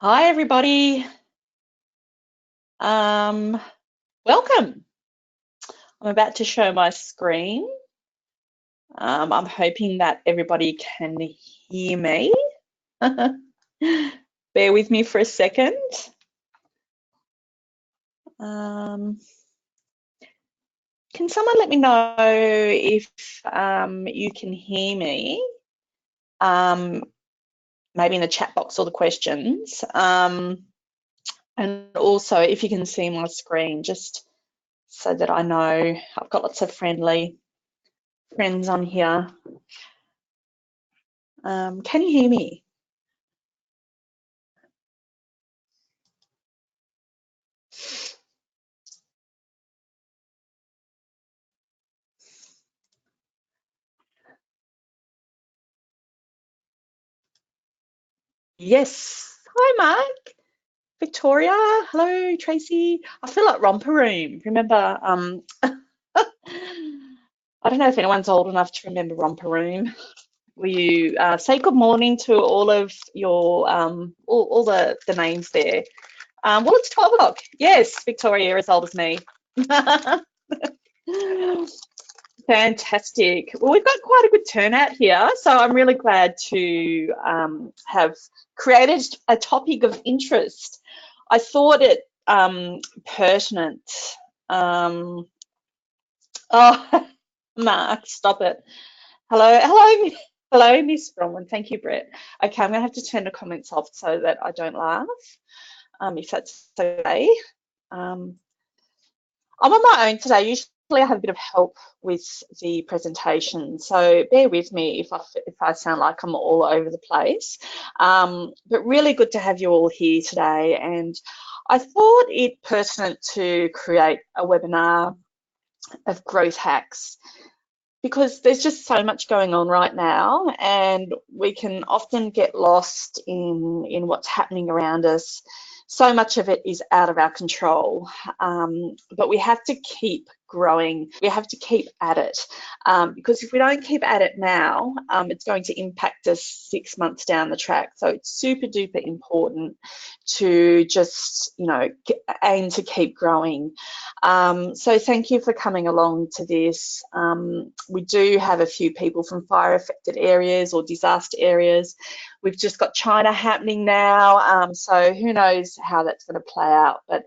Hi, everybody. Welcome. I'm about to show my screen. I'm hoping that everybody can hear me. Bear with me for a second. Can someone let me know if you can hear me? Maybe in the chat box or the questions. And also if you can see my screen, just so that I know. I've got lots of friendly friends on here. Can you hear me? Yes. Hi, Mark. Victoria. Hello, Tracy. I feel like Romper Room. Remember, I don't know if anyone's old enough to remember Romper Room. Will you say good morning to all of your, all the names there? Well, it's 12 o'clock. Yes, Victoria, as old as me. Fantastic. Well, we've got quite a good turnout here, so I'm really glad to have created a topic of interest. I thought it pertinent. Oh, Mark, stop it. Hello, hello, Miss Bronwyn. Thank you, Brett. Okay, I'm going to have to turn the comments off so that I don't laugh, if that's okay. I'm on my own today. Usually I have a bit of help with the presentation, so bear with me if I sound like I'm all over the place. But really good to have you all here today, and I thought it pertinent to create a webinar of growth hacks because there's just so much going on right now, and we can often get lost in what's happening around us. So much of it is out of our control, but we have to keep growing. We have to keep at it, because if we don't keep at it now, it's going to impact us 6 months down the track. So it's super duper important to just, aim to keep growing. So thank you for coming along to this. We do have a few people from fire affected areas or disaster areas. We've just got China happening now, so who knows how that's going to play out. But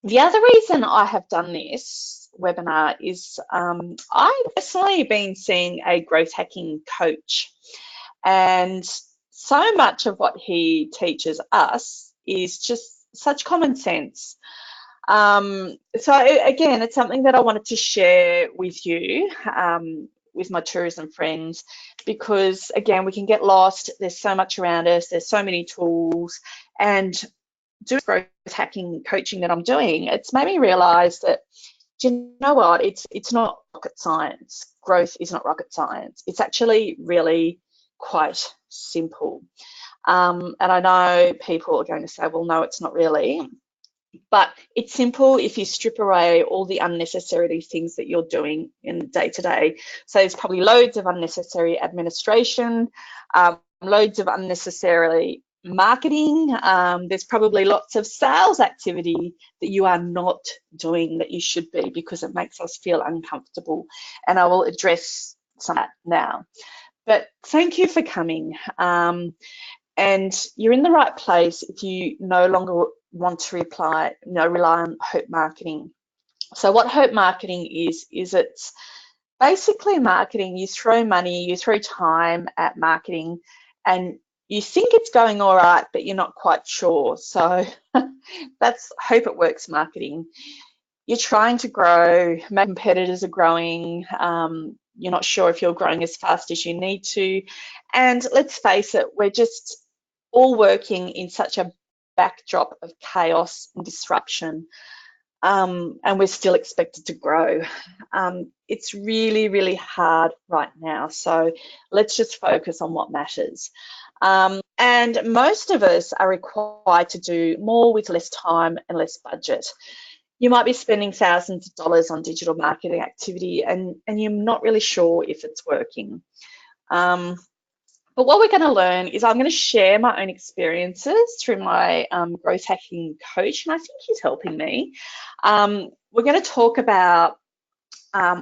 the other reason I have done this webinar is I've personally been seeing a growth hacking coach, and so much of what he teaches us is just such common sense. So again, it's something that I wanted to share with you, with my tourism friends, because again, we can get lost. There's so much around us. There's so many tools, and doing growth hacking coaching that I'm doing, it's made me realize that, do you know what? It's not rocket science. Growth is not rocket science. It's actually really quite simple. And I know people are going to say, well, no, it's not really. But it's simple if you strip away all the unnecessary things that you're doing in day to day. So there's probably loads of unnecessary administration, loads of unnecessarily marketing. There's probably lots of sales activity that you are not doing that you should be, because it makes us feel uncomfortable. And I will address some of that now. But thank you for coming. And you're in the right place if you no longer want to rely on hope marketing. So what hope marketing is it's basically marketing. You throw money, you throw time at marketing, and you think it's going all right, but you're not quite sure. So that's hope it works marketing. You're trying to grow, competitors are growing, you're not sure if you're growing as fast as you need to. And let's face it, we're just all working in such a backdrop of chaos and disruption, and we're still expected to grow. It's really, really hard right now. So let's just focus on what matters. And most of us are required to do more with less time and less budget. You might be spending thousands of dollars on digital marketing activity, and you're not really sure if it's working. But what we're going to learn is I'm going to share my own experiences through my growth hacking coach, and I think he's helping me. We're going to talk about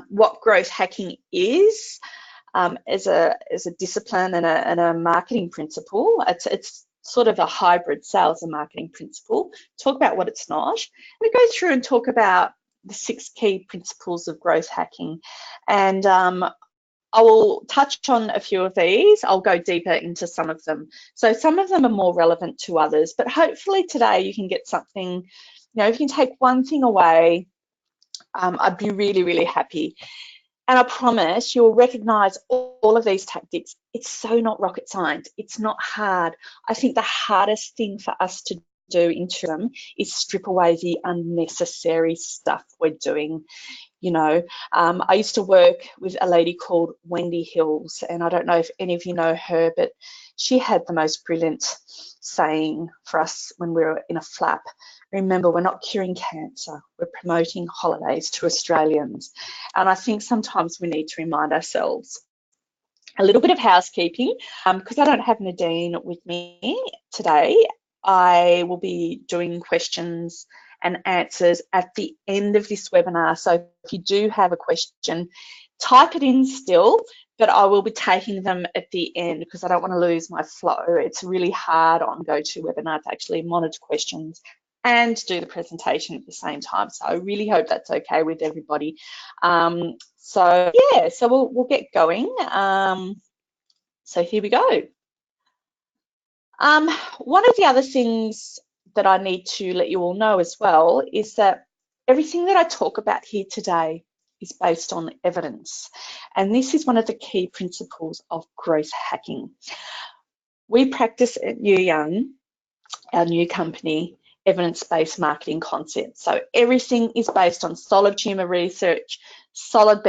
what growth hacking is as a discipline and a marketing principle. It's sort of a hybrid sales and marketing principle. Talk about what it's not. We go through and talk about the 6 key principles of growth hacking, and I will touch on a few of these. I'll go deeper into some of them. So some of them are more relevant to others, but hopefully today you can get something, you know, if you can take one thing away, I'd be really, really happy. And I promise you'll recognize all of these tactics. It's so not rocket science. It's not hard. I think the hardest thing for us to do in tourism is strip away the unnecessary stuff we're doing. You know, I used to work with a lady called Wendy Hills, and I don't know if any of you know her, but she had the most brilliant saying for us when we were in a flap. Remember, we're not curing cancer, we're promoting holidays to Australians. And I think sometimes we need to remind ourselves. A little bit of housekeeping, because I don't have Nadine with me today. I will be doing questions and answers at the end of this webinar. So if you do have a question, type it in still, but I will be taking them at the end because I don't want to lose my flow. It's really hard on GoToWebinar to actually monitor questions and do the presentation at the same time. So I really hope that's okay with everybody. So yeah, so we'll get going. So here we go. One of the other things that I need to let you all know as well is that everything that I talk about here today is based on evidence. And this is one of the key principles of growth hacking. We practice at New Young, our new company, evidence-based marketing concepts. So everything is based on solid consumer research, solid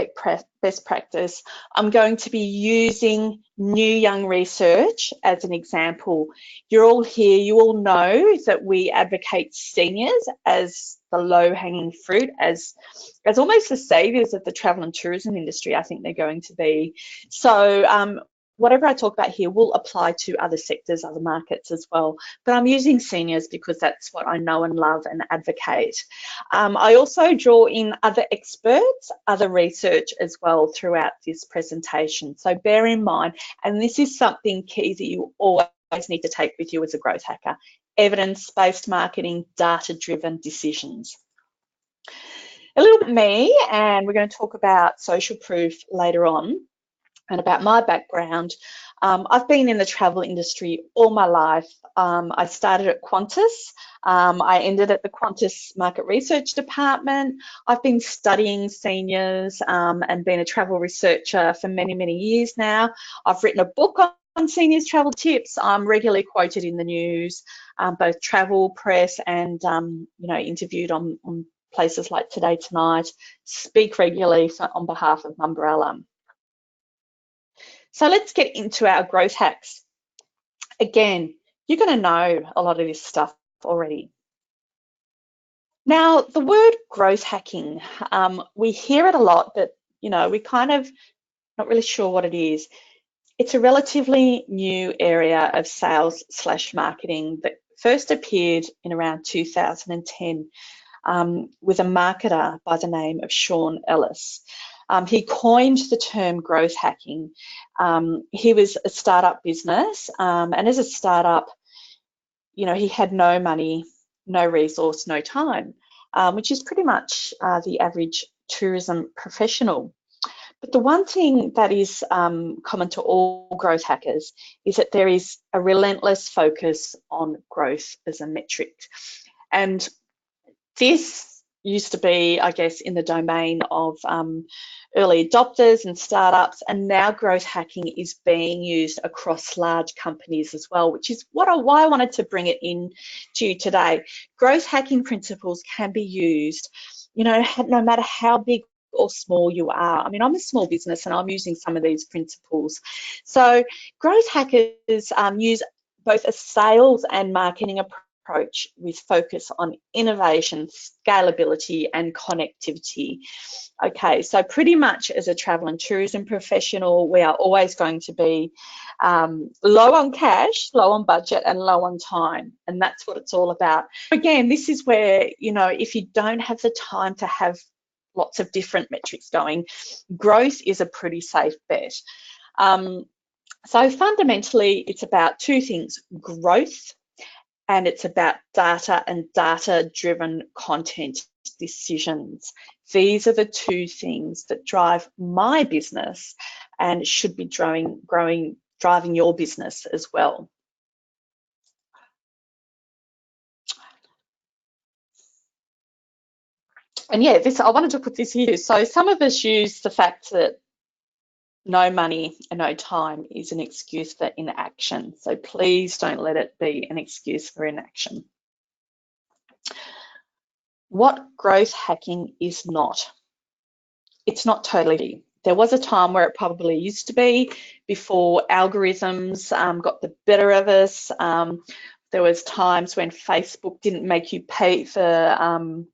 best practice. I'm going to be using New Young research as an example. You're all here, you all know that we advocate seniors as the low-hanging fruit, as almost the saviors of the travel and tourism industry. I think they're going to be. So whatever I talk about here will apply to other sectors, other markets as well. But I'm using seniors because that's what I know and love and advocate. I also draw in other experts, other research as well throughout this presentation. So bear in mind, and this is something key that you always need to take with you as a growth hacker: evidence-based marketing, data-driven decisions. A little bit me, and we're going to talk about social proof later on, and about my background. I've been in the travel industry all my life. I started at Qantas. I ended at the Qantas Market Research Department. I've been studying seniors and been a travel researcher for many, many years now. I've written a book on seniors travel tips. I'm regularly quoted in the news, both travel, press, and interviewed on places like Today Tonight. Speak regularly on behalf of Umbrella. So let's get into our growth hacks. Again, you're going to know a lot of this stuff already. Now, the word growth hacking, we hear it a lot, but we kind of not really sure what it is. It's a relatively new area of sales/marketing that first appeared in around 2010 with a marketer by the name of Sean Ellis. He coined the term growth hacking. He was a startup business, and as a startup, he had no money, no resource, no time, which is pretty much the average tourism professional. But the one thing that is common to all growth hackers is that there is a relentless focus on growth as a metric. And this used to be, I guess, in the domain of early adopters and startups, and now growth hacking is being used across large companies as well, which is why I wanted to bring it in to you today. Growth hacking principles can be used, no matter how big or small you are. I mean, I'm a small business and I'm using some of these principles. So growth hackers use both a sales and marketing approach approach with focus on innovation, scalability, and connectivity. Okay, so pretty much as a travel and tourism professional, we are always going to be low on cash, low on budget, and low on time. And that's what it's all about. Again, this is where, you know, if you don't have the time to have lots of different metrics going, growth is a pretty safe bet. So fundamentally, it's about two things: growth, and it's about data and data-driven content decisions. These are the two things that drive my business and should be driving your business as well. And yeah, I wanted to put this here. So some of us use the fact that no money and no time is an excuse for inaction. So please don't let it be an excuse for inaction. What growth hacking is not. It's not totally. There was a time where it probably used to be before algorithms got the better of us. There was times when Facebook didn't make you pay for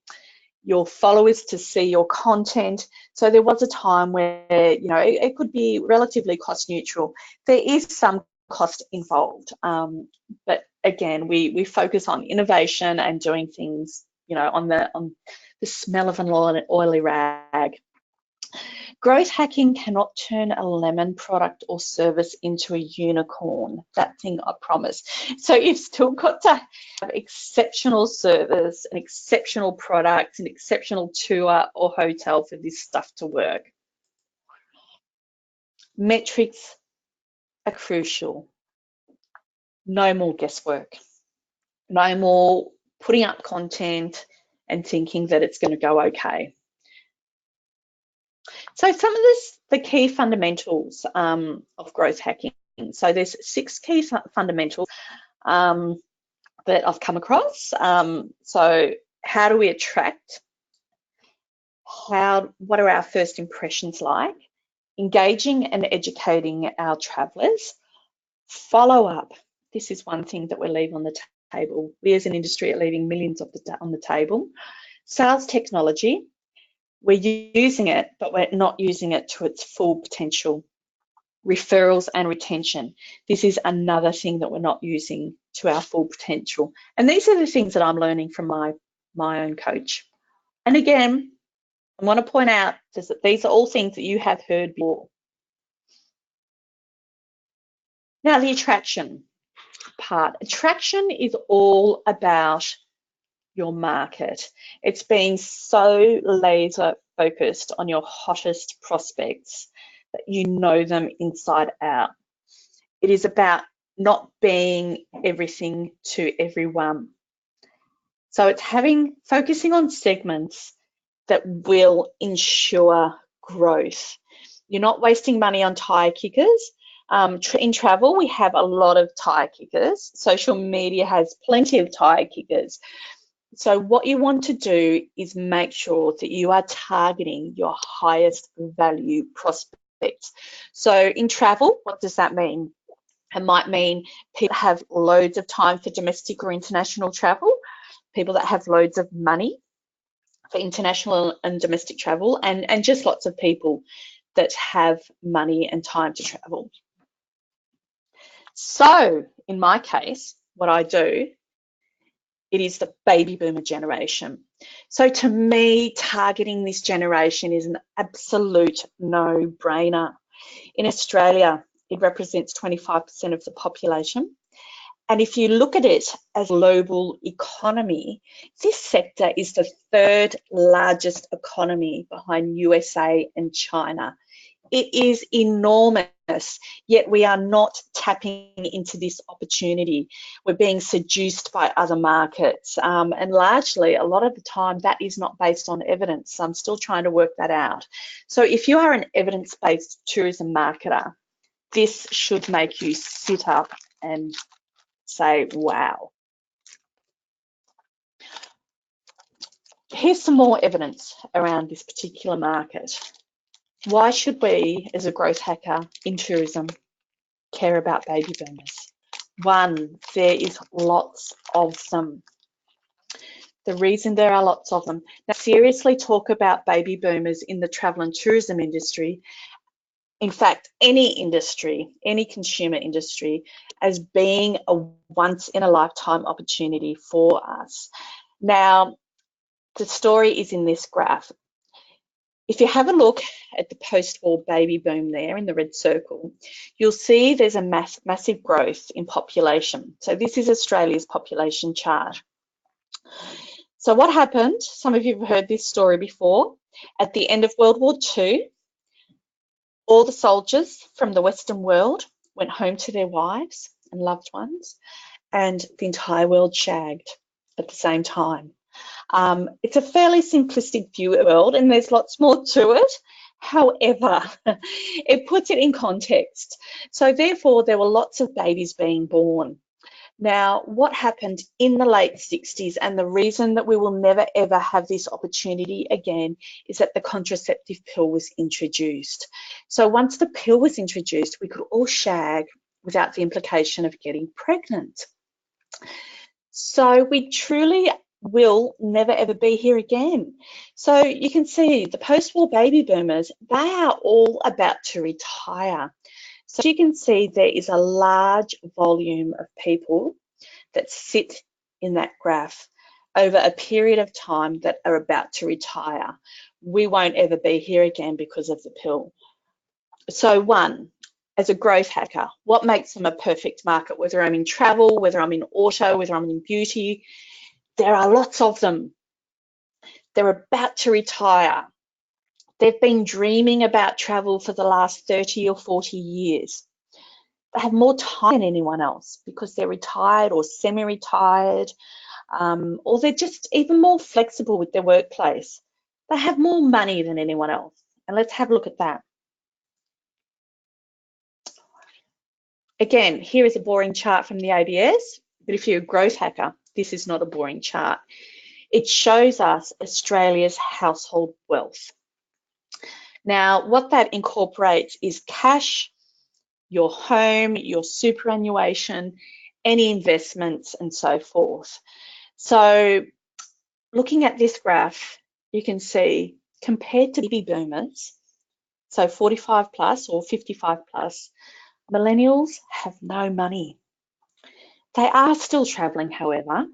your followers to see your content. So there was a time where, you know, it could be relatively cost neutral. There is some cost involved, but again, we focus on innovation and doing things, you know, on the smell of an oily rag. Growth hacking cannot turn a lemon product or service into a unicorn. That thing, I promise. So you've still got to have exceptional service, an exceptional product, an exceptional tour or hotel for this stuff to work. Metrics are crucial. No more guesswork. No more putting up content and thinking that it's going to go okay. So some of the key fundamentals of growth hacking. So there's 6 key fundamentals that I've come across. So how do we attract? What are our first impressions like? Engaging and educating our travellers. Follow up. This is one thing that we leave on the table. We as an industry are leaving millions on the table. Sales technology. We're using it, but we're not using it to its full potential. Referrals and retention. This is another thing that we're not using to our full potential. And these are the things that I'm learning from my own coach. And again, I want to point out that these are all things that you have heard before. Now, the attraction part. Attraction is all about your market. It's being so laser focused on your hottest prospects that you know them inside out. It is about not being everything to everyone. So it's focusing on segments that will ensure growth. You're not wasting money on tire kickers. In travel, we have a lot of tire kickers. Social media has plenty of tire kickers. So what you want to do is make sure that you are targeting your highest value prospects. So in travel, what does that mean? It might mean people have loads of time for domestic or international travel, people that have loads of money for international and domestic travel, and just lots of people that have money and time to travel. So in my case, what I do, it is the baby boomer generation. So to me, targeting this generation is an absolute no-brainer. In Australia, it represents 25% of the population. And if you look at it as a global economy, this sector is the 3rd largest economy behind USA and China. It is enormous, yet we are not tapping into this opportunity. We're being seduced by other markets, and largely, a lot of the time, that is not based on evidence. I'm still trying to work that out. So if you are an evidence-based tourism marketer, this should make you sit up and say, wow. Here's some more evidence around this particular market. Why should we, as a growth hacker in tourism, care about baby boomers? One, there is lots of them. The reason there are lots of them. Now, seriously talk about baby boomers in the travel and tourism industry, in fact, any industry, any consumer industry, as being a once in a lifetime opportunity for us. Now, the story is in this graph. If you have a look at the post-war baby boom there in the red circle, you'll see there's a massive growth in population. So this is Australia's population chart. So what happened, some of you have heard this story before, at the end of World War II, all the soldiers from the Western world went home to their wives and loved ones, and the entire world shagged at the same time. It's a fairly simplistic view of the world, and there's lots more to it. However, it puts it in context. So therefore, there were lots of babies being born. Now, what happened in the late 60s, and the reason that we will never ever have this opportunity again, is that the contraceptive pill was introduced. So once the pill was introduced, we could all shag without the implication of getting pregnant. So we truly will never ever be here again. So you can see the post-war baby boomers, they are all about to retire. So you can see there is a large volume of people that sit in that graph over a period of time that are about to retire. We won't ever be here again because of the pill. So one, as a growth hacker, what makes them a perfect market? Whether I'm in travel, whether I'm in auto, whether I'm in beauty, there are lots of them. They're about to retire. They've been dreaming about travel for the last 30 or 40 years. They have more time than anyone else because they're retired or semi-retired, or they're just even more flexible with their workplace. They have more money than anyone else. And let's have a look at that. Again, here is a boring chart from the ABS, but if you're a growth hacker, this is not a boring chart. It shows us Australia's household wealth. Now, what that incorporates is cash, your home, your superannuation, any investments, and so forth. So looking at this graph, you can see compared to baby boomers, so 45 plus or 55 plus, millennials have no money. They are still traveling, however,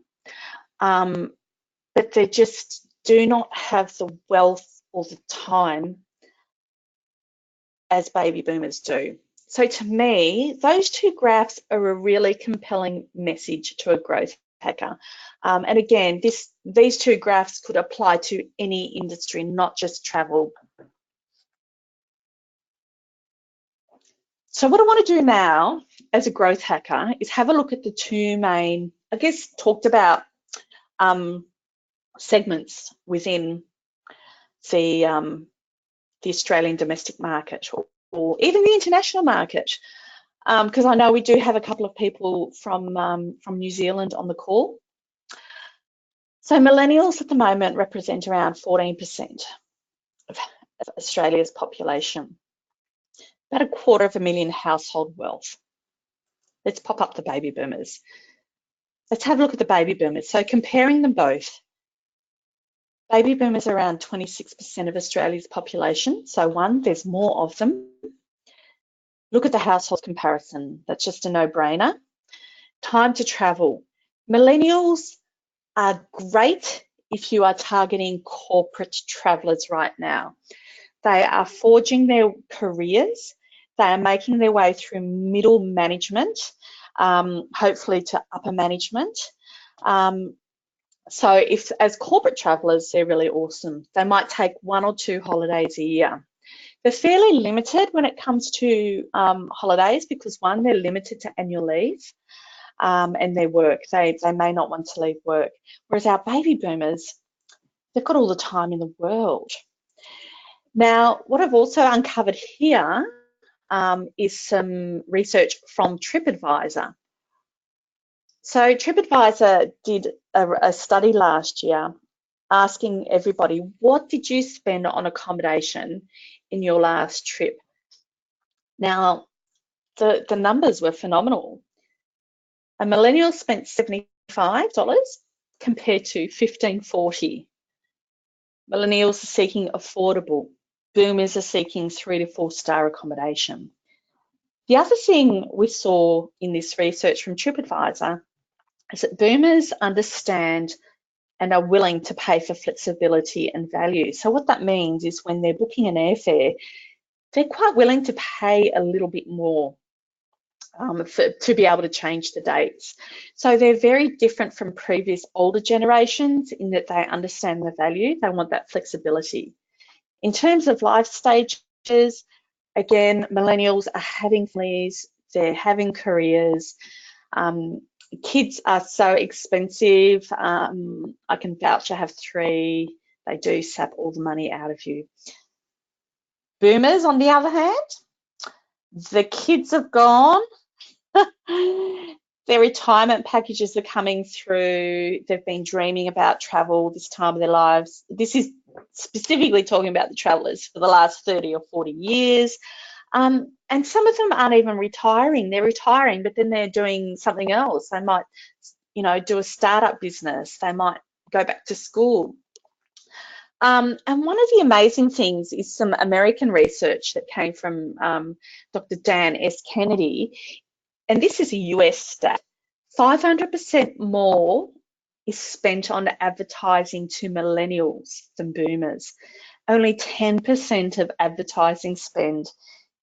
but they just do not have the wealth or the time as baby boomers do. So to me, those two graphs are a really compelling message to a growth hacker. And again, these two graphs could apply to any industry, not just travel. So what I want to do now as a growth hacker is have a look at the two main, I guess, talked about segments within the Australian domestic market or even the international market. Because I know we do have a couple of people from New Zealand on the call. So millennials at the moment represent around 14% of Australia's population, about 250,000 household wealth. Let's pop up the baby boomers. Let's have a look at the baby boomers. So comparing them both, baby boomers are around 26% of Australia's population. So one, there's more of them. Look at the household comparison. That's just a no-brainer. Time to travel. Millennials are great if you are targeting corporate travelers right now. They are forging their careers. They are making their way through middle management, hopefully to upper management. So if as corporate travelers, they're really awesome. They might take 1 or 2 holidays a year. They're fairly limited when it comes to holidays because one, they're limited to annual leave. And their work. They may not want to leave work. Whereas our baby boomers, they've got all the time in the world. Now, what I've also uncovered here is some research from TripAdvisor. So TripAdvisor did a study last year asking everybody, what did you spend on accommodation in your last trip? Now, the numbers were phenomenal. A millennial spent $75 compared to $15.40. Millennials are seeking affordable. Boomers are seeking 3 to 4 star accommodation. The other thing we saw in this research from TripAdvisor is that boomers understand and are willing to pay for flexibility and value. So what that means is when they're booking an airfare, they're quite willing to pay a little bit more to be able to change the dates. So they're very different from previous older generations in that they understand the value. They want that flexibility. In terms of life stages, again, millennials are having families, they're having careers. Kids are so expensive. I can vouch, I have 3. They do sap all the money out of you. Boomers, on the other hand, the kids have gone. Their retirement packages are coming through. They've been dreaming about travel this time of their lives. This is specifically talking about the travellers for the last 30 or 40 years. And some of them aren't even retiring. They're retiring, but then they're doing something else. They might, do a startup business. They might go back to school. And one of the amazing things is some American research that came from Dr. Dan S. Kennedy, and this is a US stat. 500% more is spent on advertising to millennials than boomers. Only 10% of advertising spend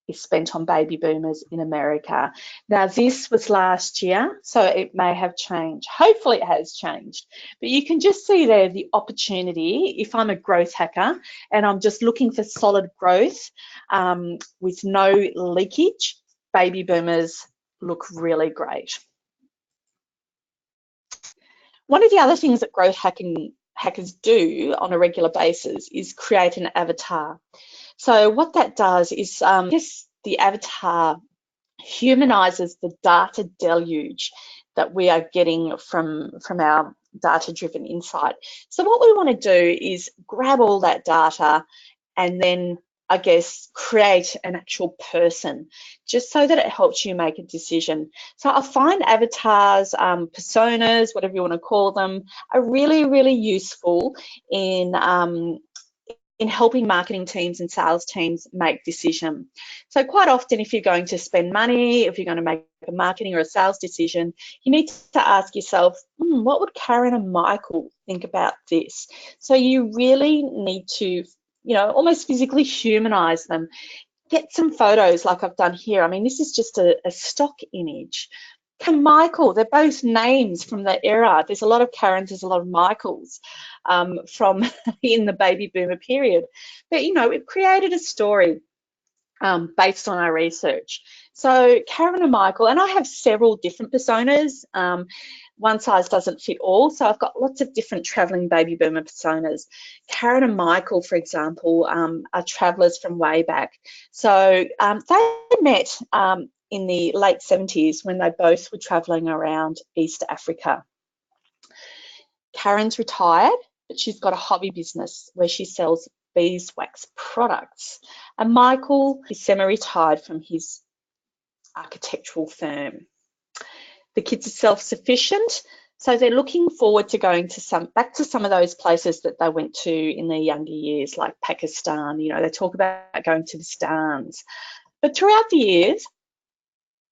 is spent on baby boomers in America. Now, this was last year, so it may have changed. Hopefully it has changed. But you can just see there the opportunity. If I'm a growth hacker and I'm just looking for solid growth with no leakage, baby boomers look really great. One of the other things that growth hackers do on a regular basis is create an avatar. So what that does is, the avatar humanizes the data deluge that we are getting from our data-driven insight. So what we want to do is grab all that data and then, create an actual person, just so that it helps you make a decision. So I find avatars, personas, whatever you want to call them, are really, really useful in helping marketing teams and sales teams make decisions. So quite often, if you're going to spend money, if you're going to make a marketing or a sales decision, you need to ask yourself, what would Karen and Michael think about this? So you really need to, almost physically humanize them. Get some photos like I've done here. I mean, this is just a stock image. Michael, they're both names from the era. There's a lot of Karens, there's a lot of Michaels from in the baby boomer period. But, it created a story based on our research. So Karen and Michael, and I have several different personas. One size doesn't fit all, so I've got lots of different traveling baby boomer personas. Karen and Michael, for example, are travelers from way back. So they met in the late 70s when they both were traveling around East Africa. Karen's retired, but she's got a hobby business where she sells beeswax products. And Michael is semi-retired from his architectural firm. The kids are self-sufficient, so they're looking forward to going to back to some of those places that they went to in their younger years, like Pakistan. They talk about going to the Stans. But throughout the years,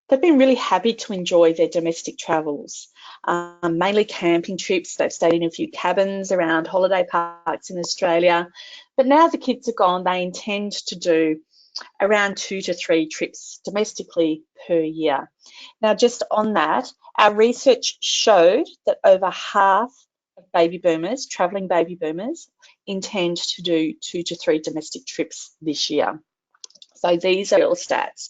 they've been really happy to enjoy their domestic travels, mainly camping trips. They've stayed in a few cabins around holiday parks in Australia. But now the kids are gone, they intend to do around 2 to 3 trips domestically per year. Now, just on that, our research showed that over half of baby boomers, travelling baby boomers, intend to do 2 to 3 domestic trips this year. So these are real stats.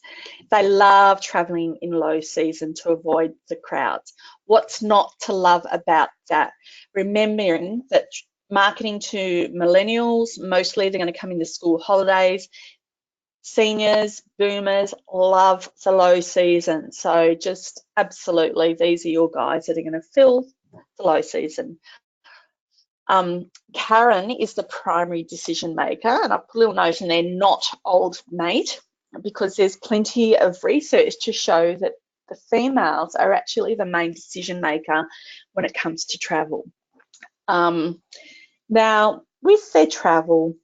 They love traveling in low season to avoid the crowds. What's not to love about that? Remembering that marketing to millennials, mostly they're going to come in the school holidays. Seniors, boomers love the low season. So just absolutely, these are your guys that are going to fill the low season. Karen is the primary decision maker, and I put a little note in there, not old mate, because there's plenty of research to show that the females are actually the main decision maker when it comes to travel. Now, with their travel,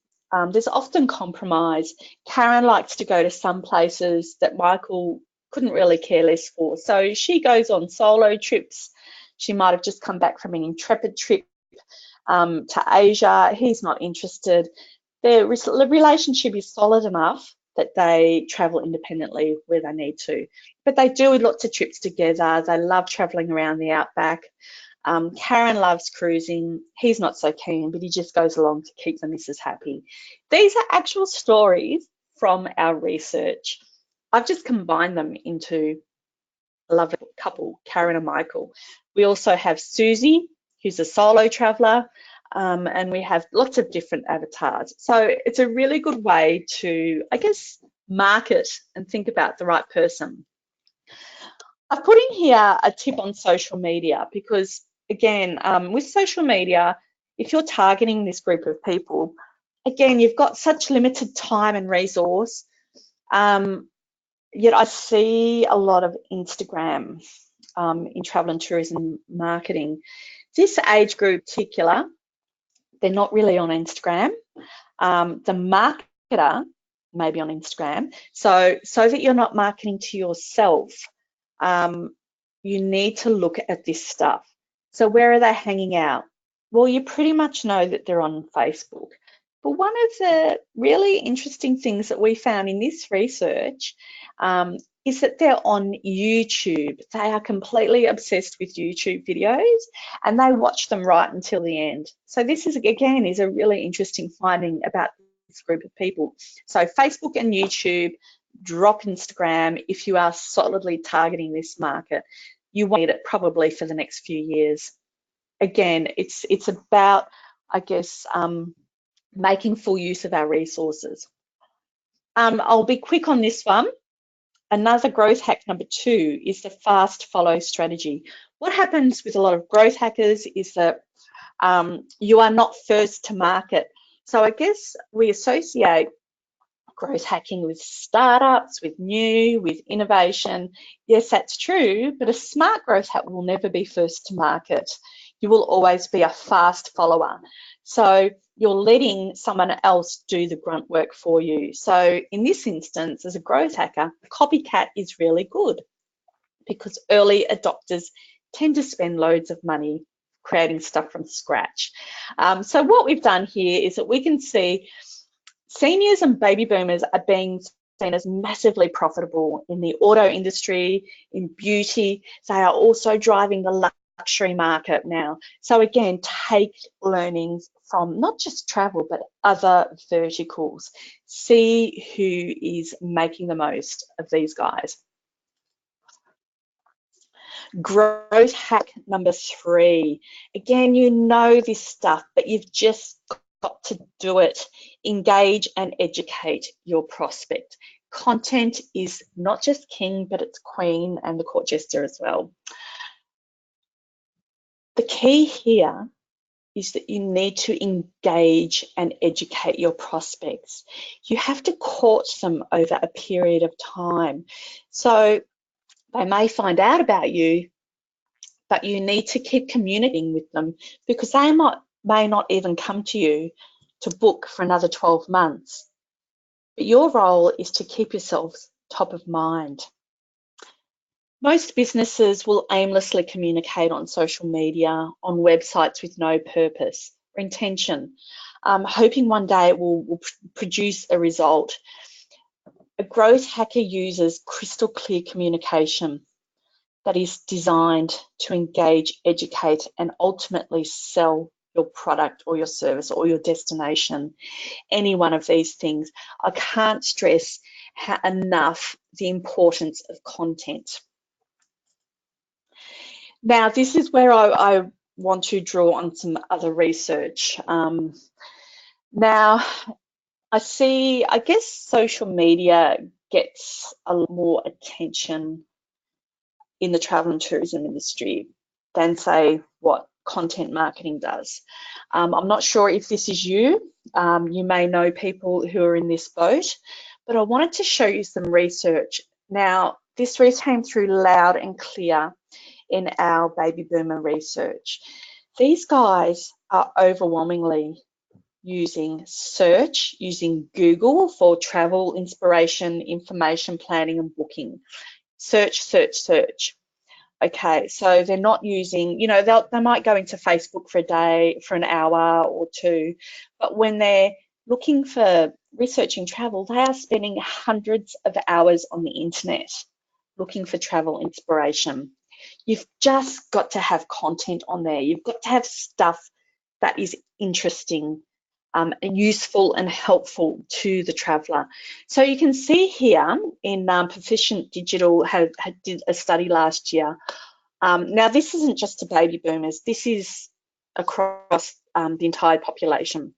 there's often compromise. Karen likes to go to some places that Michael couldn't really care less for. So she goes on solo trips. She might have just come back from an intrepid trip to Asia. He's not interested. Their relationship is solid enough that they travel independently where they need to. But they do lots of trips together. They love traveling around the outback. Karen loves cruising. He's not so keen, but he just goes along to keep the missus happy. These are actual stories from our research. I've just combined them into a lovely couple, Karen and Michael. We also have Susie, who's a solo traveller, and we have lots of different avatars. So it's a really good way to, I guess, market and think about the right person. I've put in here a tip on social media because, again, with social media, if you're targeting this group of people, again, you've got such limited time and resource. Yet I see a lot of Instagram in travel and tourism marketing. This age group particular, they're not really on Instagram. The marketer may be on Instagram. So that you're not marketing to yourself, you need to look at this stuff. So where are they hanging out? Well, you pretty much know that they're on Facebook. But one of the really interesting things that we found in this research is that they're on YouTube. They are completely obsessed with YouTube videos and they watch them right until the end. So this is, again, is a really interesting finding about this group of people. So Facebook and YouTube, drop Instagram if you are solidly targeting this market. You won't need it probably for the next few years. Again, it's about, I guess, making full use of our resources. I'll be quick on this one. Another growth hack number 2 is the fast follow strategy. What happens with a lot of growth hackers is that you are not first to market. So I guess we associate growth hacking with startups, with new, with innovation. Yes, that's true, but a smart growth hack will never be first to market. You will always be a fast follower. So you're letting someone else do the grunt work for you. So in this instance, as a growth hacker, copycat is really good because early adopters tend to spend loads of money creating stuff from scratch. So what we've done here is that we can see seniors and baby boomers are being seen as massively profitable in the auto industry, in beauty. They are also driving the luxury market now. So again, take learnings from not just travel, but other verticals. See who is making the most of these guys. Growth hack number 3. Again, you know this stuff, but you've just got to do it. Engage and educate your prospect. Content is not just king, but it's queen and the court jester as well. The key here is that you need to engage and educate your prospects. You have to court them over a period of time. So they may find out about you, but you need to keep communicating with them because they may not even come to you to book for another 12 months. But your role is to keep yourselves top of mind. Most businesses will aimlessly communicate on social media, on websites with no purpose or intention, hoping one day it will produce a result. A growth hacker uses crystal clear communication that is designed to engage, educate, and ultimately sell your product or your service or your destination, any one of these things. I can't stress enough the importance of content. Now, this is where I want to draw on some other research. Now, I guess social media gets a lot more attention in the travel and tourism industry than, say, what content marketing does. I'm not sure if this is you. You may know people who are in this boat, but I wanted to show you some research. Now, this really came through loud and clear in our baby boomer research. These guys are overwhelmingly using search, using Google for travel inspiration, information planning and booking. Search, search, search. Okay, so they're not using, you know, they might go into Facebook for a day, for an hour or two, but when they're looking for researching travel, they are spending hundreds of hours on the internet looking for travel inspiration. You've just got to have content on there. You've got to have stuff that is interesting and useful and helpful to the traveller. So you can see here in Proficient Digital did a study last year. Now this isn't just to baby boomers, this is across the entire population.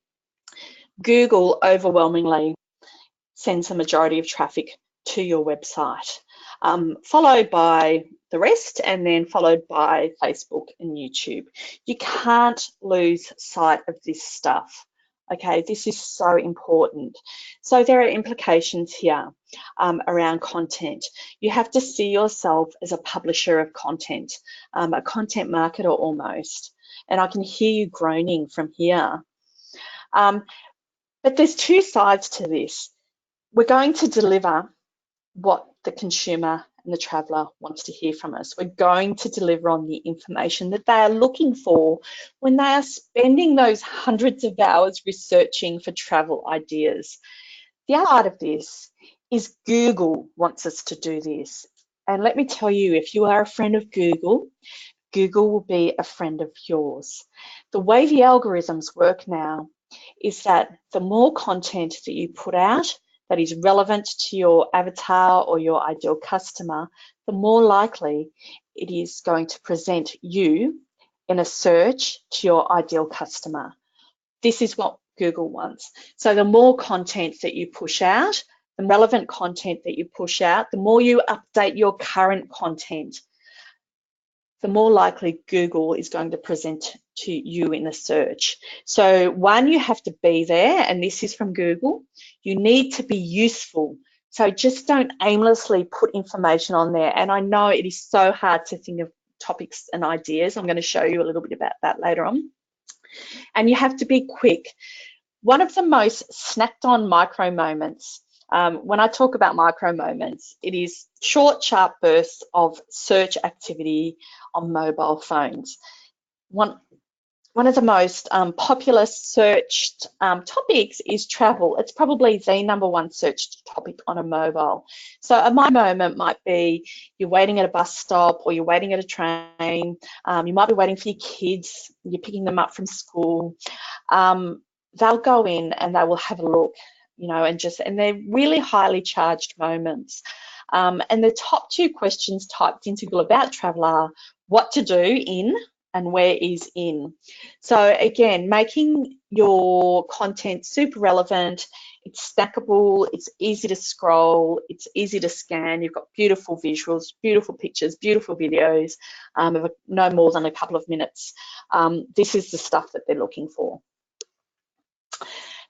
Google overwhelmingly sends a majority of traffic to your website, followed by the rest, and then followed by Facebook and YouTube. You can't lose sight of this stuff. Okay, this is so important. So there are implications here around content. You have to see yourself as a publisher of content, a content marketer almost. And I can hear you groaning from here. But there's two sides to this. We're going to deliver what the consumer and the traveller wants to hear from us. We're going to deliver on the information that they are looking for when they are spending those hundreds of hours researching for travel ideas. The other side of this is Google wants us to do this. And let me tell you, if you are a friend of Google, Google will be a friend of yours. The way the algorithms work now is that the more content that you put out that is relevant to your avatar or your ideal customer, the more likely it is going to present you in a search to your ideal customer. This is what Google wants. So the more content that you push out, the relevant content that you push out, the more you update your current content, the more likely Google is going to present to you in a search. So one, you have to be there, and this is from Google. You need to be useful. So just don't aimlessly put information on there. And I know it is so hard to think of topics and ideas. I'm going to show you a little bit about that later on. And you have to be quick. One of the most snacked on micro moments, when I talk about micro moments, it is short, sharp bursts of search activity on mobile phones. One of the most popular searched topics is travel. It's probably the #1 searched topic on a mobile. So a my moment might be you're waiting at a bus stop or you're waiting at a train. You might be waiting for your kids. You're picking them up from school. They'll go in and they will have a look, you know, and they're really highly charged moments. And the top 2 questions typed into Google about travel are what to do in and where is in. So again, making your content super relevant, it's stackable, it's easy to scroll, it's easy to scan, you've got beautiful visuals, beautiful pictures, beautiful videos of no more than a couple of minutes. This is the stuff that they're looking for.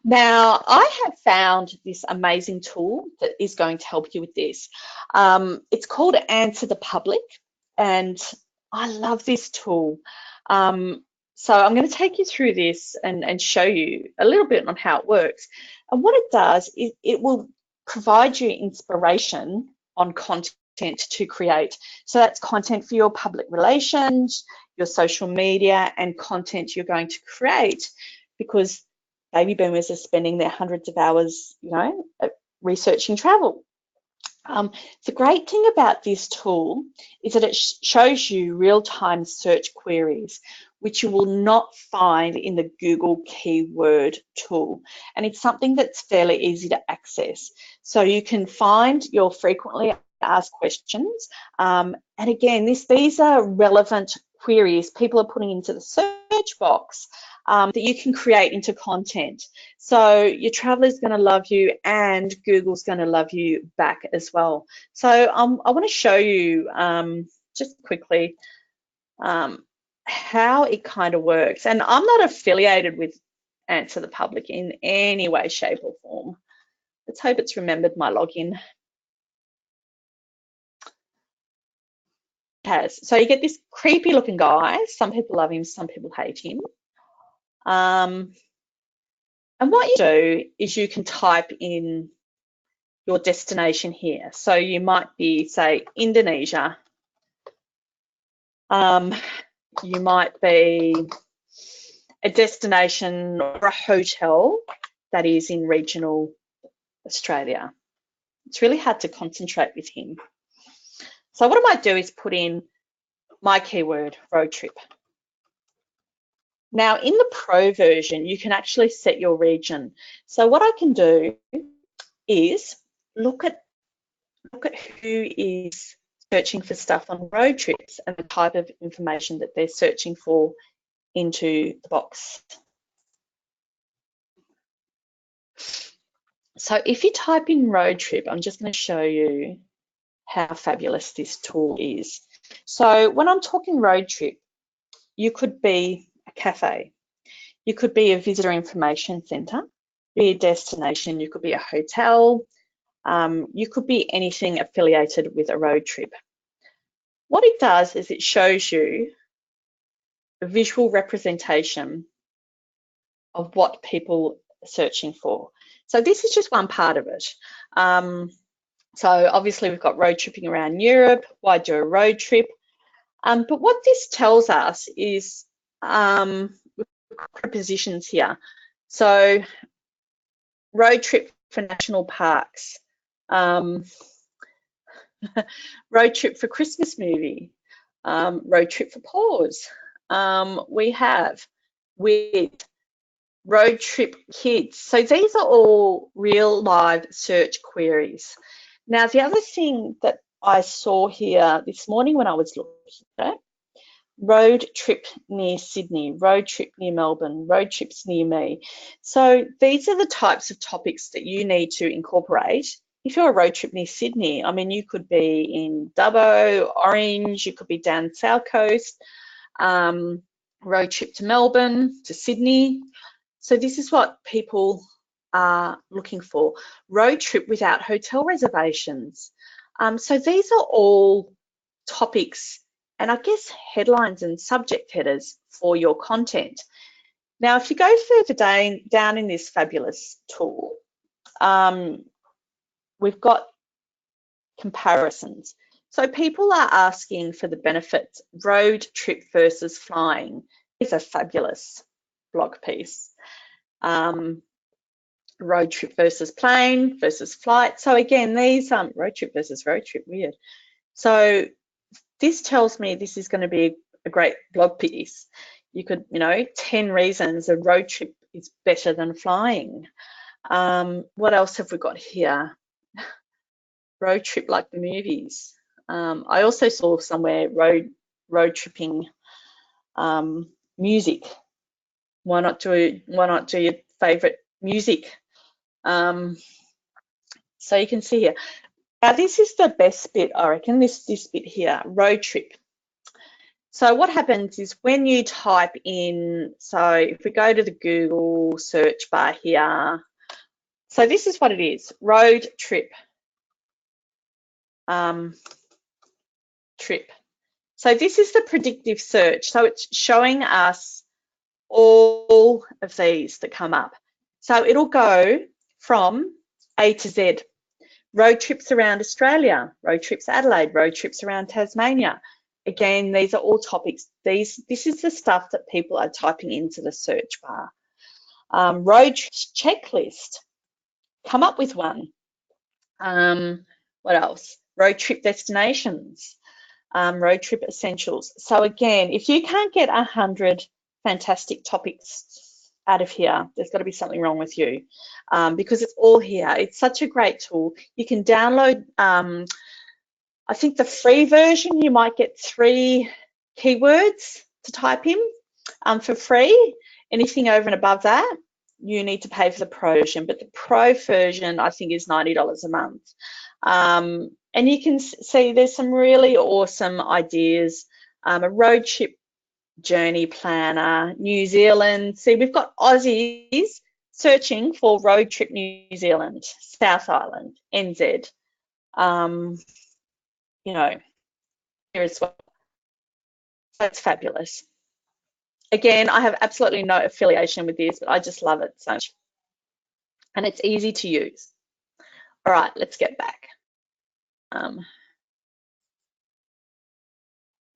Now, I have found this amazing tool that is going to help you with this. It's called Answer the Public, and I love this tool. So I'm going to take you through this and show you a little bit on how it works. And what it does is it will provide you inspiration on content to create. So that's content for your public relations, your social media, and content you're going to create, because baby boomers are spending their hundreds of hours, you know, researching travel. The great thing about this tool is that it shows you real-time search queries, which you will not find in the Google keyword tool. And it's something that's fairly easy to access. So you can find your frequently asked questions. And again, these are relevant queries people are putting into the search box that you can create into content. So your traveler's going to love you and Google's going to love you back as well. So I want to show you just quickly how it kind of works. And I'm not affiliated with Answer the Public in any way, shape or form. Let's hope it's remembered my login. has. So you get this creepy looking guy. Some people love him, some people hate him. And what you do is you can type in your destination here. So you might be, say, Indonesia. You might be a destination or a hotel that is in regional Australia. It's really hard to concentrate with him. So what I might do is put in my keyword, road trip. Now in the Pro version, you can actually set your region. So what I can do is look at who is searching for stuff on road trips and the type of information that they're searching for into the box. So if you type in road trip, I'm just going to show you how fabulous this tool is. So when I'm talking road trip, you could be a cafe, you could be a visitor information centre, be a destination, you could be a hotel, you could be anything affiliated with a road trip. What it does is it shows you a visual representation of what people are searching for. So this is just one part of it. So obviously we've got road tripping around Europe. Why do a road trip? But what this tells us is prepositions here. So road trip for national parks, road trip for Christmas movie, road trip for pause. We have with road trip kids. So these are all real live search queries. Now, the other thing that I saw here this morning when I was looking at it, road trip near Sydney, road trip near Melbourne, road trips near me. So these are the types of topics that you need to incorporate. If you're a road trip near Sydney, I mean, you could be in Dubbo, Orange, you could be down South Coast, road trip to Melbourne, to Sydney. So this is what people are looking for. Road trip without hotel reservations. So these are all topics and I guess headlines and subject headers for your content. Now, if you go further down in this fabulous tool, we've got comparisons. So people are asking for the benefits, road trip versus flying. It's a fabulous blog piece. Road trip versus plane versus flight. So again, these road trip versus road trip, weird. So this tells me this is going to be a great blog piece. You could, 10 reasons a road trip is better than flying. What else have we got here? Road trip like the movies. I also saw somewhere road tripping music. Why not do your favorite music? So you can see here. Now this is the best bit, I reckon, this bit here, road trip. So what happens is when you type in, so if we go to the Google search bar here, so this is what it is, road trip. Trip. So this is the predictive search. So it's showing us all of these that come up. So it'll go from A to Z. Road trips around Australia, road trips Adelaide, road trips around Tasmania. Again, these are all topics. This is the stuff that people are typing into the search bar. Road checklist, come up with one. What else? Road trip destinations, road trip essentials. So again, if you can't get 100 fantastic topics out of here, there's got to be something wrong with you, because it's all here. It's such a great tool. You can download, I think the free version, you might get 3 keywords to type in for free. Anything over and above that, you need to pay for the Pro version, but the Pro version I think is $90 a month. And you can see there's some really awesome ideas. A road trip journey planner, New Zealand. See, we've got Aussies searching for road trip New Zealand, South Island, NZ. Here as well. it's fabulous. Again, I have absolutely no affiliation with this, but I just love it so much. And it's easy to use. All right, let's get back.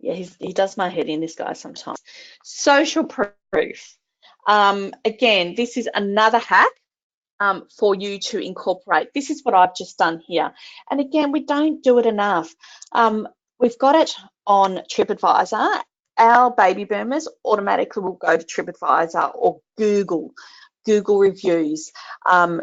Yeah, he does my head in, this guy, sometimes. Social proof. Again, this is another hack for you to incorporate. This is what I've just done here. And again, we don't do it enough. We've got it on TripAdvisor. Our baby boomers automatically will go to TripAdvisor or Google reviews.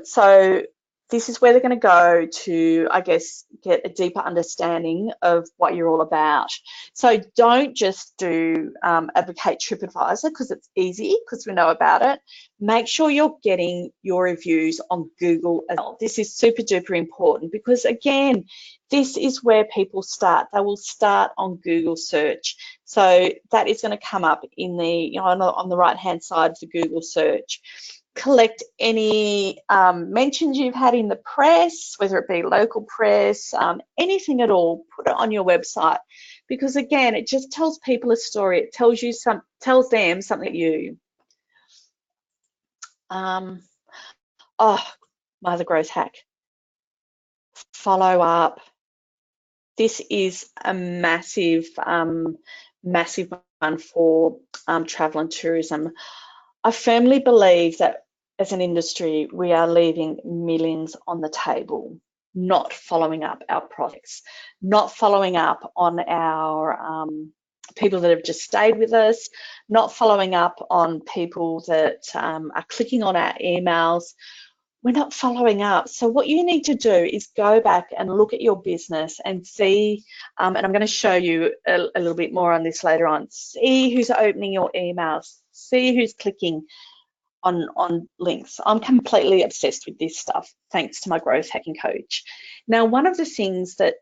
So this is where they're going to go to, I guess, get a deeper understanding of what you're all about. So don't just do advocate TripAdvisor because it's easy, because we know about it. Make sure you're getting your reviews on Google as well. This is super duper important because, again, this is where people start. They will start on Google search. So that is going to come up in the, on the right-hand side of the Google search. Collect any mentions you've had in the press, whether it be local press, anything at all. Put it on your website because, again, it just tells people a story. It tells them something about you. Oh, my other growth hack. Follow up. This is a massive, massive one for travel and tourism. I firmly believe that as an industry, we are leaving millions on the table, not following up our projects, not following up on our people that have just stayed with us, not following up on people that are clicking on our emails. We're not following up. So what you need to do is go back and look at your business and see, and I'm going to show you a little bit more on this later on, see who's opening your emails, see who's clicking on links. I'm completely obsessed with this stuff, thanks to my growth hacking coach. Now, one of the things that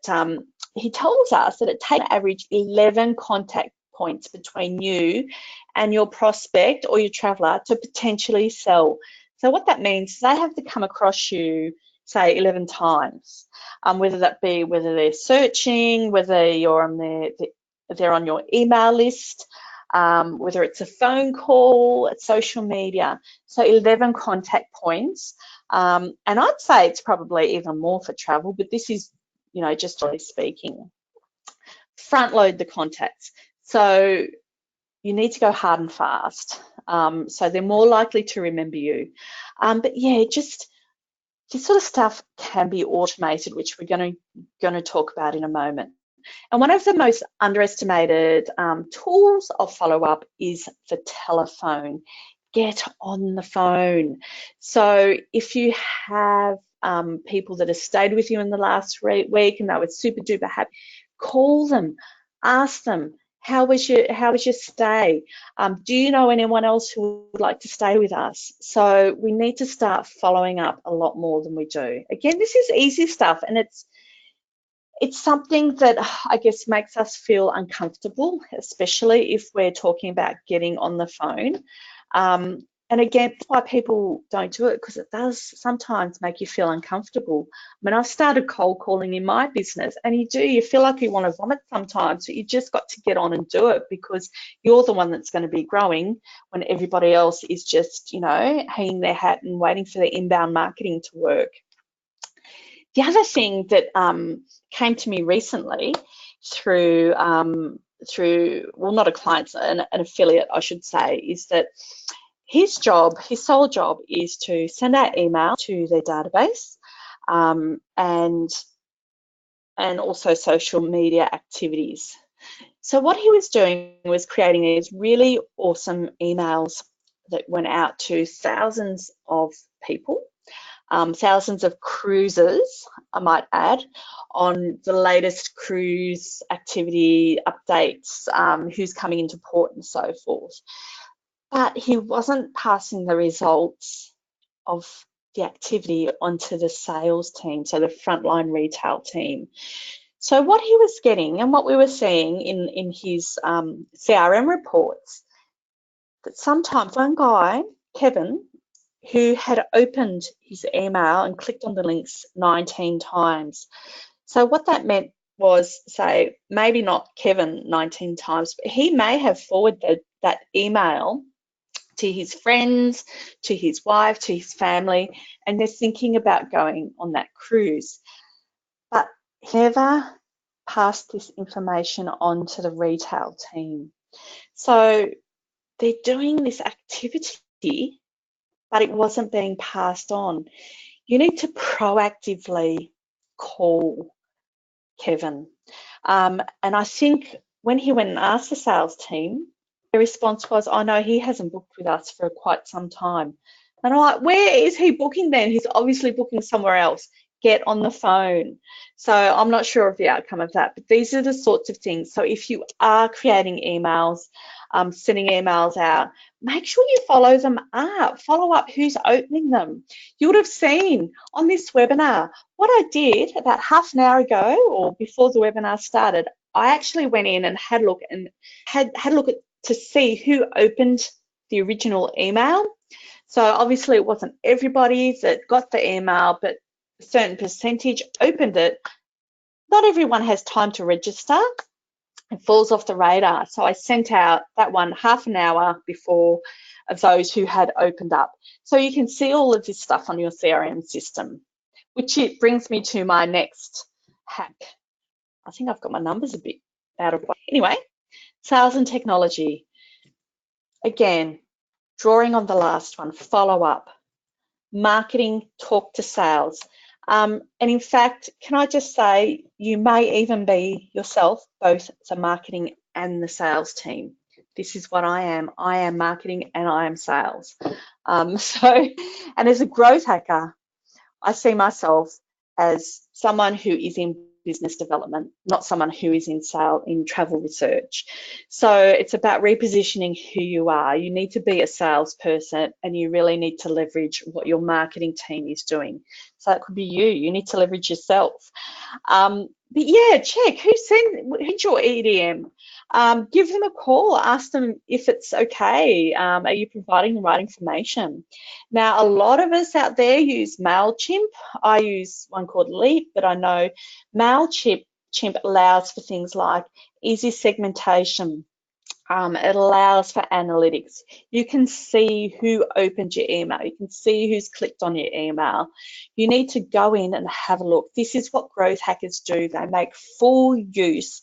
he tells us that it takes on average 11 contact points between you and your prospect or your traveler to potentially sell. So what that means is they have to come across you, say, 11 times, whether they're searching, whether you're on they're on your email list, whether it's a phone call, social media. So 11 contact points. And I'd say it's probably even more for travel, but this is, just really speaking. Front load the contacts. So you need to go hard and fast. So they're more likely to remember you. But yeah, just this sort of stuff can be automated, which we're going to talk about in a moment. And one of the most underestimated tools of follow-up is the telephone. Get on the phone. So if you have people that have stayed with you in the last week and they were super duper happy, call them, ask them, how was your stay? Do you know anyone else who would like to stay with us? So we need to start following up a lot more than we do. Again, this is easy stuff, and it's something that I guess makes us feel uncomfortable, especially if we're talking about getting on the phone. And again, that's why people don't do it, because it does sometimes make you feel uncomfortable. I mean, I've started cold calling in my business, and you feel like you want to vomit sometimes, but you just got to get on and do it because you're the one that's going to be growing when everybody else is just, hanging their hat and waiting for their inbound marketing to work. The other thing that came to me recently through well, not a client, an affiliate, I should say, is that his sole job is to send out email to their database and also social media activities. So what he was doing was creating these really awesome emails that went out to thousands of people, thousands of cruises, I might add, on the latest cruise activity updates, who's coming into port and so forth. But he wasn't passing the results of the activity onto the sales team, so the frontline retail team. So what he was getting and what we were seeing in his CRM reports, that sometimes one guy, Kevin, who had opened his email and clicked on the links 19 times. So what that meant was, say, maybe not Kevin 19 times, but he may have forwarded that email to his friends, to his wife, to his family, and they're thinking about going on that cruise. But he never passed this information on to the retail team. So they're doing this activity, but it wasn't being passed on. You need to proactively call Kevin. And I think when he went and asked the sales team, the response was, oh no, he hasn't booked with us for quite some time. And I'm like, where is he booking then? He's obviously booking somewhere else. Get on the phone. So I'm not sure of the outcome of that, but these are the sorts of things. So if you are creating emails, sending emails out, make sure you follow them up. Follow up who's opening them. You would have seen on this webinar, what I did about half an hour ago or before the webinar started, I actually went in and had a look and had a look at to see who opened the original email. So obviously it wasn't everybody that got the email, but a certain percentage opened it. Not everyone has time to register. It falls off the radar. So I sent out that one half an hour before of those who had opened up. So you can see all of this stuff on your CRM system, which it brings me to my next hack. I think I've got my numbers a bit out of whack. Anyway, sales and technology. Again, drawing on the last one, follow up, marketing, talk to sales. And in fact, can I just say, you may even be yourself, both the marketing and the sales team. This is what I am. I am marketing and I am sales. And as a growth hacker, I see myself as someone who is in business development, not someone who is in travel research. So it's about repositioning who you are. You need to be a salesperson and you really need to leverage what your marketing team is doing. So that could be you. You need to leverage yourself. But yeah, check who's your EDM. Give them a call, ask them if it's okay. Are you providing the right information? Now, a lot of us out there use MailChimp. I use one called Leap, but I know MailChimp allows for things like easy segmentation. It allows for analytics. You can see who opened your email. You can see who's clicked on your email. You need to go in and have a look. This is what growth hackers do. They make full use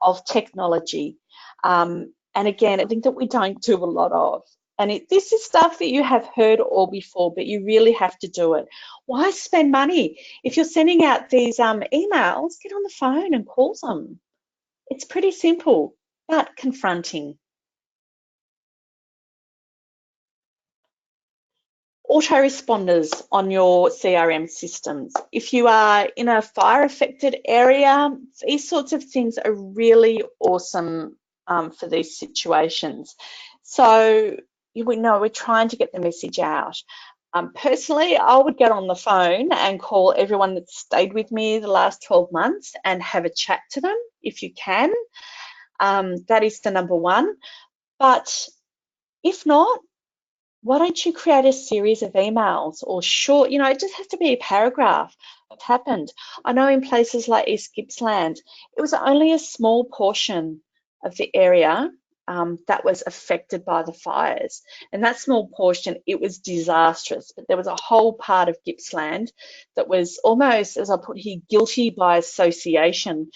of technology. And again, I think that we don't do a lot of. And this is stuff that you have heard all before, but you really have to do it. Why spend money? If you're sending out these emails, get on the phone and call them. It's pretty simple, but confronting. Autoresponders on your CRM systems. If you are in a fire affected area, these sorts of things are really awesome for these situations. So we know we're trying to get the message out. Personally, I would get on the phone and call everyone that's stayed with me the last 12 months and have a chat to them if you can. That is the number one. But if not, why don't you create a series of emails or short, it just has to be a paragraph. What's happened? I know in places like East Gippsland, it was only a small portion of the area that was affected by the fires. And that small portion, it was disastrous, but there was a whole part of Gippsland that was almost, as I put here, guilty by association.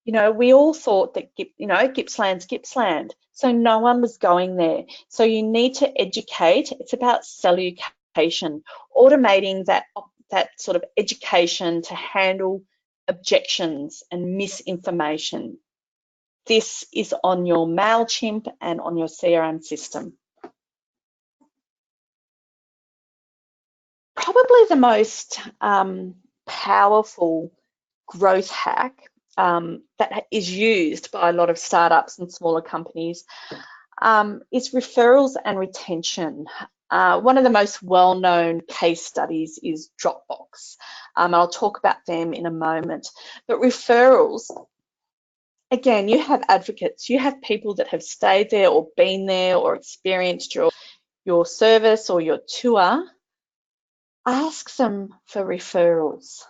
We all thought that, Gippsland's Gippsland. So no one was going there. So you need to educate. It's about salutation, automating that sort of education to handle objections and misinformation. This is on your MailChimp and on your CRM system. Probably the most powerful growth hack that is used by a lot of startups and smaller companies is referrals and retention. One of the most well-known case studies is Dropbox. I'll talk about them in a moment. But referrals, again, you have advocates, you have people that have stayed there or been there or experienced your service or your tour. Ask them for referrals.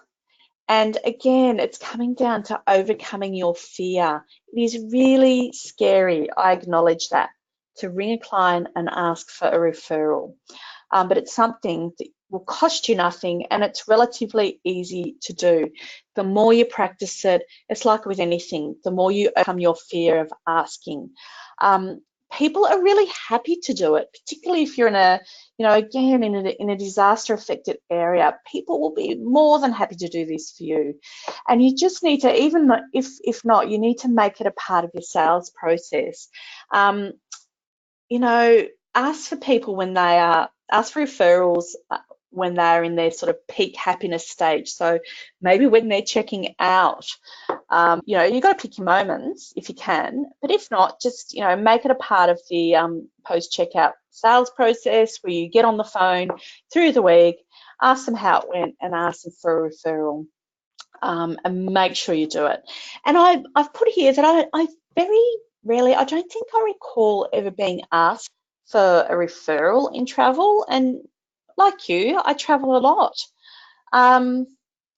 And again, it's coming down to overcoming your fear. It is really scary, I acknowledge that, to ring a client and ask for a referral. But it's something that will cost you nothing and it's relatively easy to do. The more you practice it, it's like with anything, the more you overcome your fear of asking. People are really happy to do it, particularly if you're in a, again, in a disaster affected area. People will be more than happy to do this for you. And you just need to, even if not, you need to make it a part of your sales process. You know, ask for people when they are, ask for referrals when they're in their sort of peak happiness stage. So maybe when they're checking out, you've got to pick your moments if you can, but if not, just, make it a part of the post-checkout sales process where you get on the phone through the week, ask them how it went and ask them for a referral. And make sure you do it. And I've put here that I very rarely, I don't think I recall ever being asked for a referral in travel. And like you, I travel a lot. And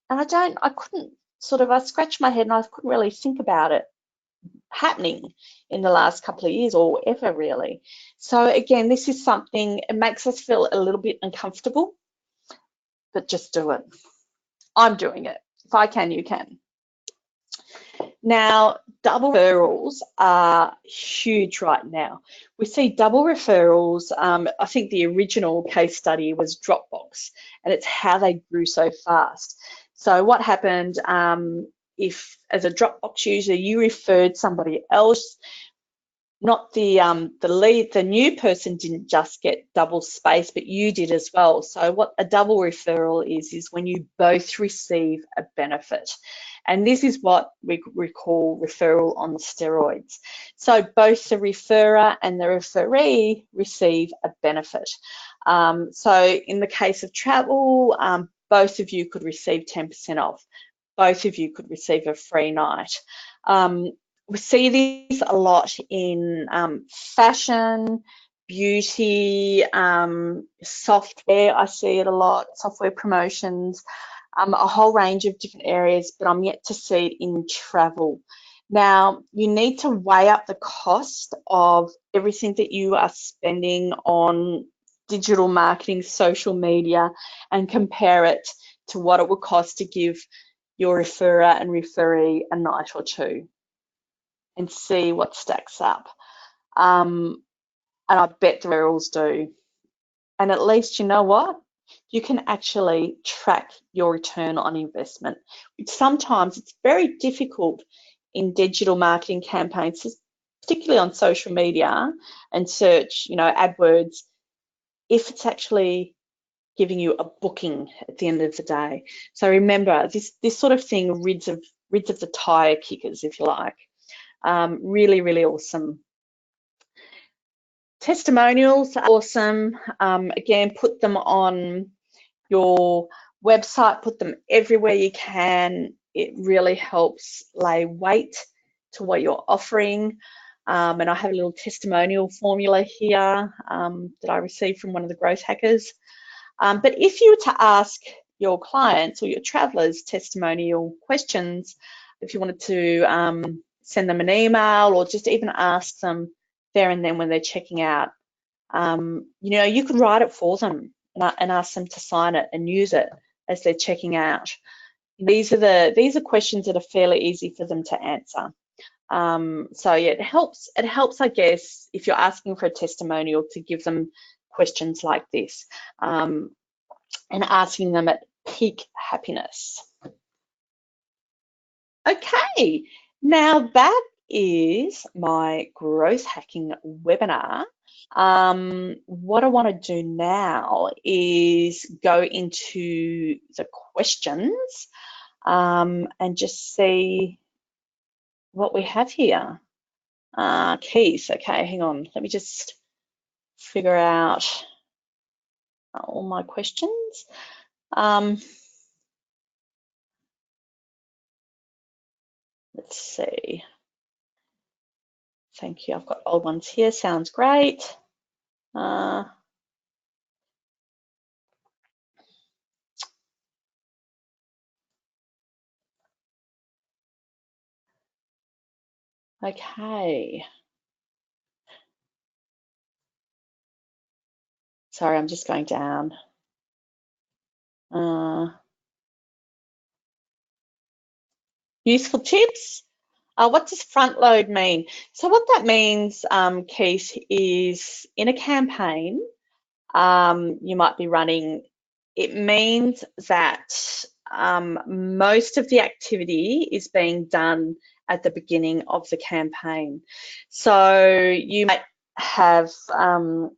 I couldn't I scratched my head and I couldn't really think about it happening in the last couple of years or ever really. So again, this is something, it makes us feel a little bit uncomfortable, but just do it. I'm doing it. If I can, you can. Now, double referrals are huge right now. We see double referrals. I think the original case study was Dropbox, and it's how they grew so fast. So what happened if, as a Dropbox user, you referred somebody else, not the lead, the new person didn't just get double space, but you did as well. So what a double referral is when you both receive a benefit. And this is what we call referral on steroids. So both the referrer and the referee receive a benefit. So in the case of travel, both of you could receive 10% off. Both of you could receive a free night. We see this a lot in fashion, beauty, software. I see it a lot, software promotions, a whole range of different areas, but I'm yet to see it in travel. Now, you need to weigh up the cost of everything that you are spending on digital marketing, social media, and compare it to what it would cost to give your referrer and referee a night or two and see what stacks up. And I bet the referrals do. And at least, you know what? You can actually track your return on investment, which sometimes it's very difficult in digital marketing campaigns, particularly on social media and search, AdWords, if it's actually giving you a booking at the end of the day. So remember, this sort of thing rids of the tire kickers, if you like. Really, really awesome. Testimonials are awesome. Again, put them on your website, put them everywhere you can. It really helps lay weight to what you're offering. And I have a little testimonial formula here that I received from one of the growth hackers. But if you were to ask your clients or your travelers testimonial questions, if you wanted to send them an email or just even ask them there and then when they're checking out, you could write it for them and ask them to sign it and use it as they're checking out. These are questions that are fairly easy for them to answer. So yeah, it helps, I guess, if you're asking for a testimonial, to give them questions like this and asking them at peak happiness. Okay, now that is my growth hacking webinar. What I want to do now is go into the questions and just see what we have here. Keys, okay, hang on. Let me just figure out all my questions. Let's see. Thank you. I've got old ones here. Sounds great. Okay. Sorry, I'm just going down. Useful tips. What does front load mean? So what that means, Keith, is in a campaign, you might be running, it means that most of the activity is being done at the beginning of the campaign. So you might have, a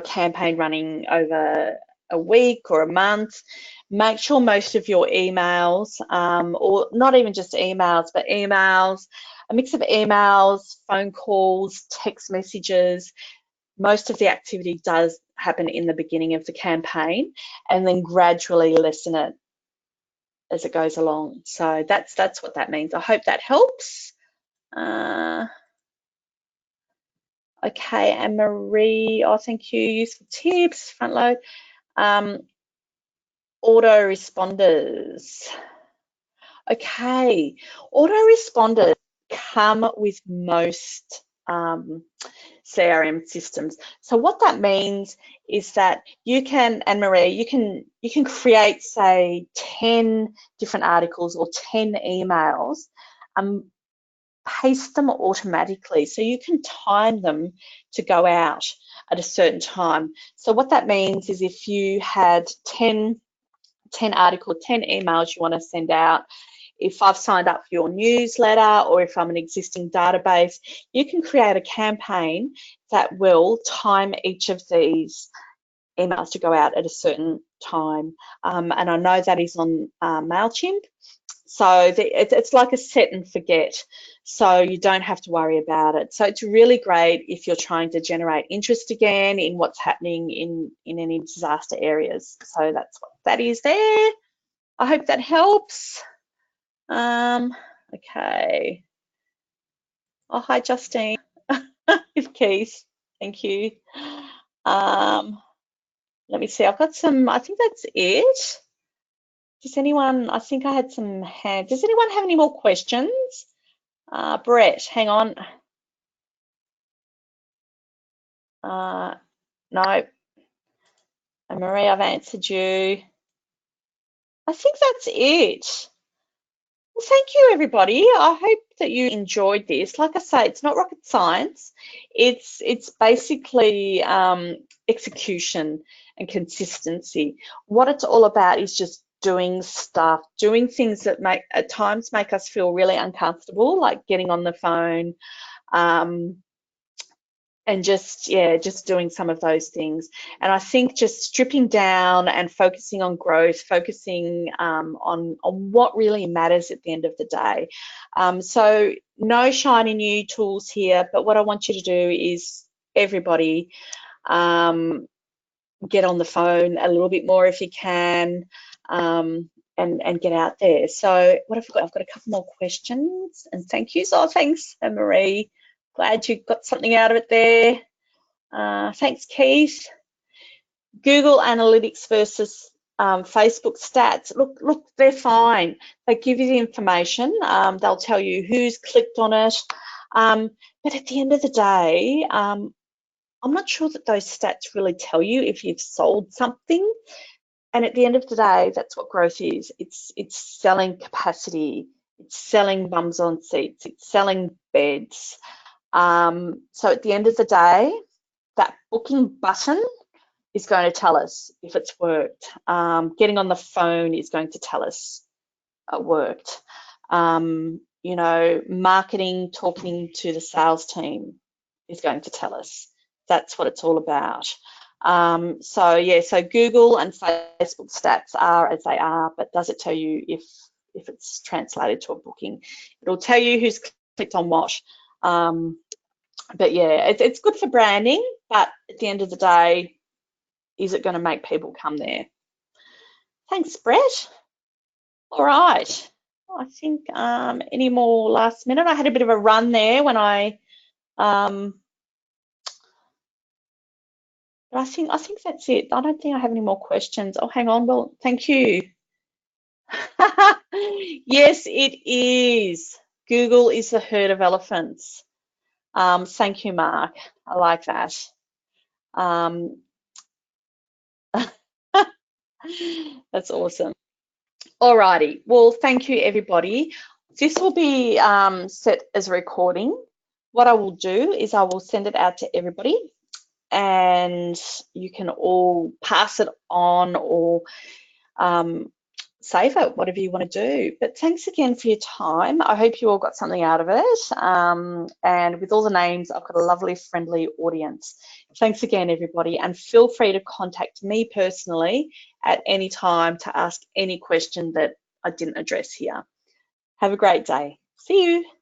campaign running over a week or a month. Make sure most of your emails, or not even just emails, but emails, a mix of emails, phone calls, text messages, most of the activity does happen in the beginning of the campaign, and then gradually lessen it as it goes along. So that's what that means. I hope that helps. Okay, and Marie, oh, thank you. Useful tips, front load. Autoresponders. Okay, autoresponders come with most CRM systems. So what that means is that you can, Anne Marie, you can create, say, 10 different articles or 10 emails, paste them automatically. So you can time them to go out at a certain time. So what that means is if you had 10 articles, 10 emails you want to send out, if I've signed up for your newsletter or if I'm an existing database, you can create a campaign that will time each of these emails to go out at a certain time. And I know that is on MailChimp. So it's like a set and forget. So you don't have to worry about it. So it's really great if you're trying to generate interest again in what's happening in any disaster areas. So that's what that is there. I hope that helps. Okay. Oh, hi, Justine. If Keith, thank you. Let me see. I've got some. I think that's it. Does anyone? I think I had some hands. Does anyone have any more questions? Brett, hang on. No. And Marie, I've answered you. I think that's it. Well, thank you, everybody. I hope that you enjoyed this. Like I say, it's not rocket science. It's basically execution and consistency. What it's all about is just doing stuff, doing things that at times make us feel really uncomfortable, like getting on the phone, and just doing some of those things. And I think just stripping down and focusing on growth, focusing on what really matters at the end of the day. So no shiny new tools here, but what I want you to do is everybody get on the phone a little bit more if you can, and get out there. So what have I got? I've got a couple more questions and thank yous. Oh, thanks, Marie. Glad you got something out of it there. Thanks, Keith. Google Analytics versus Facebook stats. Look, they're fine. They give you the information. They'll tell you who's clicked on it. But at the end of the day, I'm not sure that those stats really tell you if you've sold something. And at the end of the day, that's what growth is. It's selling capacity. It's selling bums on seats. It's selling beds. So at the end of the day, that booking button is going to tell us if it's worked. Getting on the phone is going to tell us it worked. Marketing, talking to the sales team is going to tell us. That's what it's all about. So Google and Facebook stats are as they are, but does it tell you if it's translated to a booking? It'll tell you who's clicked on what. But yeah, it's good for branding, but at the end of the day, is it going to make people come there? Thanks, Brett. All right. I think any more last minute? I had a bit of a run there when but I think that's it. I don't think I have any more questions. Oh, hang on. Well, thank you. Yes, it is. Google is the herd of elephants. Thank you, Mark. I like that. Um, that's awesome. Alrighty. Well, thank you, everybody. This will be set as a recording. What I will do is I will send it out to everybody, and you can all pass it on or save it, whatever you want to do. But thanks again for your time. I hope you all got something out of it. And with all the names, I've got a lovely, friendly audience. Thanks again, everybody. And feel free to contact me personally at any time to ask any question that I didn't address here. Have a great day. See you.